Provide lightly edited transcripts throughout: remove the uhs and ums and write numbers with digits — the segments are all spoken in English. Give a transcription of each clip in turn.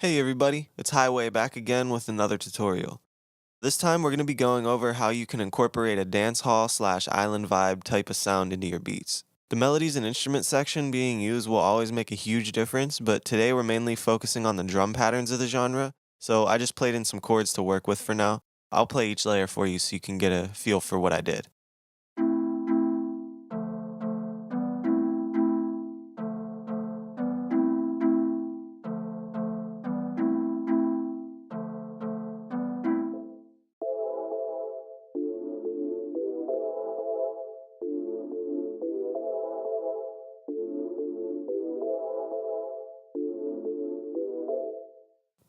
Hey everybody, it's Highway back again with another tutorial. This time we're going to be going over how you can incorporate a dance hall slash island vibe type of sound into your beats. The melodies and instrument section being used will always make a huge difference, but today we're mainly focusing on the drum patterns of the genre, so I just played in some chords to work with for now. I'll play each layer for you so you can get a feel for what I did.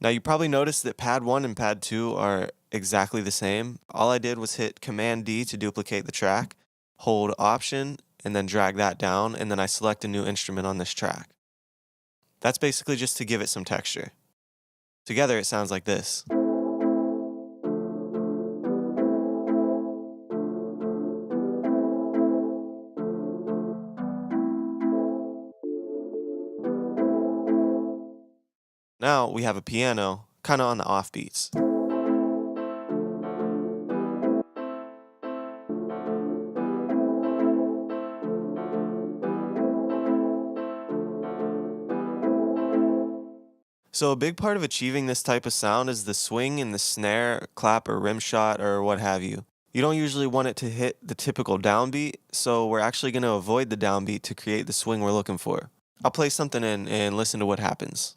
Now you probably noticed that pad 1 and pad 2 are exactly the same. All I did was hit Command D to duplicate the track, hold Option, and then drag that down, and then I select a new instrument on this track. That's basically just to give it some texture. Together it sounds like this. Now we have a piano, kinda on the offbeats. So a big part of achieving this type of sound is the swing in the snare, clap, or rim shot, or what have you. You don't usually want it to hit the typical downbeat, so we're actually going to avoid the downbeat to create the swing we're looking for. I'll play something in and listen to what happens.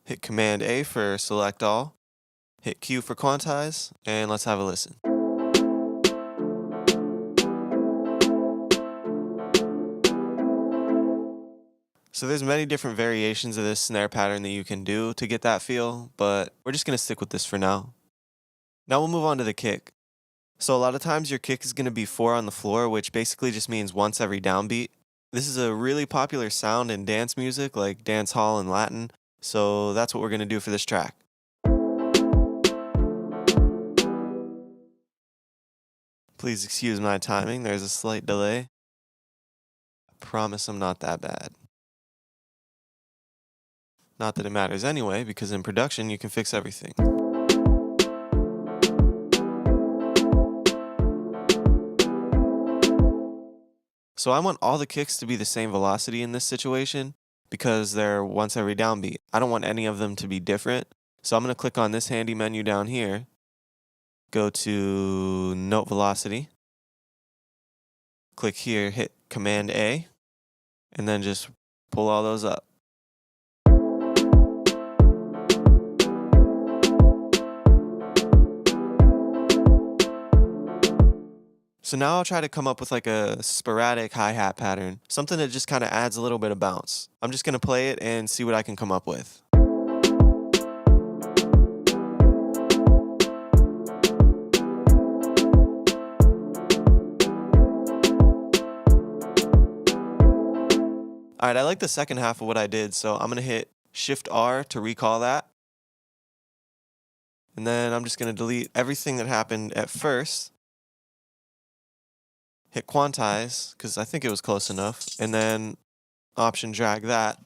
Hit Command A for select all, hit Q for quantize, and let's have a listen. So there's many different variations of this snare pattern that you can do to get that feel, but we're just going to stick with this for now. Now we'll move on to the kick. So a lot of times your kick is going to be 4 on the floor, which basically just means once every downbeat. This is a really popular sound in dance music like dance hall and Latin, so that's what we're going to do for this track. Please excuse my timing, there's a slight delay. I promise I'm not that bad. Not that it matters anyway, because in production you can fix everything. So I want all the kicks to be the same velocity in this situation because they're once every downbeat. I don't want any of them to be different. So I'm going to click on this handy menu down here, go to Note Velocity, click here, hit Command A, and then just pull all those up. So now I'll try to come up with like a sporadic hi-hat pattern, something that just kind of adds a little bit of bounce. I'm just going to play it and see what I can come up with. Alright, I like the second half of what I did, so I'm going to hit Shift R to recall that. And then I'm just going to delete everything that happened at first. Hit quantize, because I think it was close enough, and then option drag that.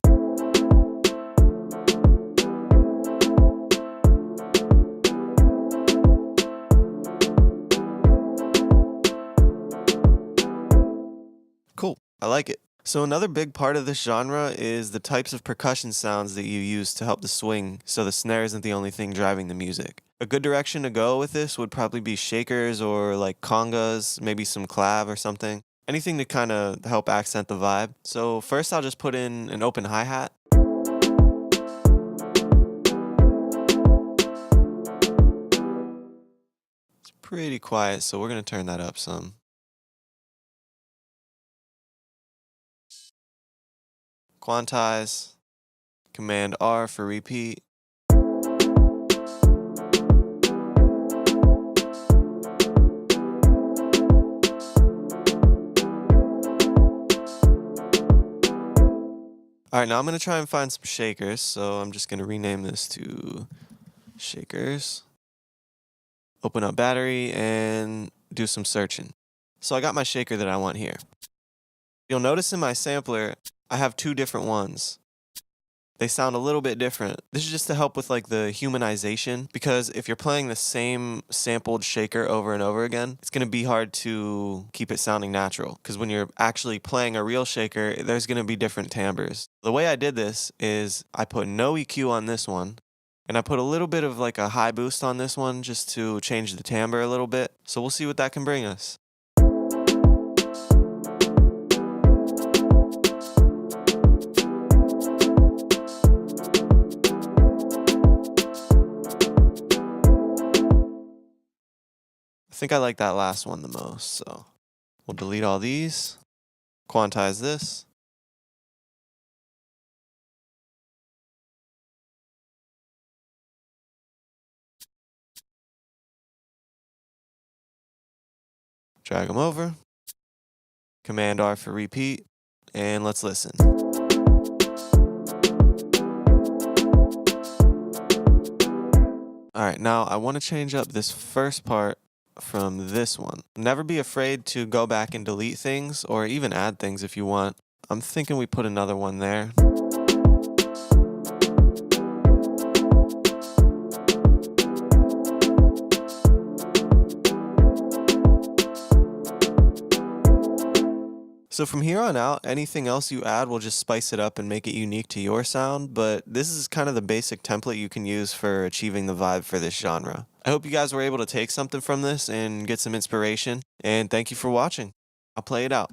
Cool, I like it. So another big part of this genre is the types of percussion sounds that you use to help the swing, so the snare isn't the only thing driving the music. A good direction to go with this would probably be shakers or like congas, maybe some clav or something. Anything to kind of help accent the vibe. So first I'll just put in an open hi-hat. It's pretty quiet, so we're going to turn that up some. Quantize, Command R for repeat. Alright, now I'm going to try and find some shakers, so I'm just going to rename this to shakers. open up battery, and do some searching. So I got my shaker that I want here. You'll notice in my sampler, I have two different ones. They sound a little bit different. This is just to help with like the humanization, because if you're playing the same sampled shaker over and over again, it's going to be hard to keep it sounding natural, because when you're actually playing a real shaker, there's going to be different timbres. The way I did this is I put no EQ on this one, and I put a little bit of like a high boost on this one just to change the timbre a little bit. So we'll see what that can bring us. I think I like that last one the most, so we'll delete all these, quantize this. Drag them over, Command R for repeat, and let's listen. Alright, now I want to change up this first part from this one. Never be afraid to go back and delete things, or even add things if you want. I'm thinking we put another one there. So from here on out, anything else you add will just spice it up and make it unique to your sound, but this is kind of the basic template you can use for achieving the vibe for this genre. I hope you guys were able to take something from this and get some inspiration, and thank you for watching. I'll play it out.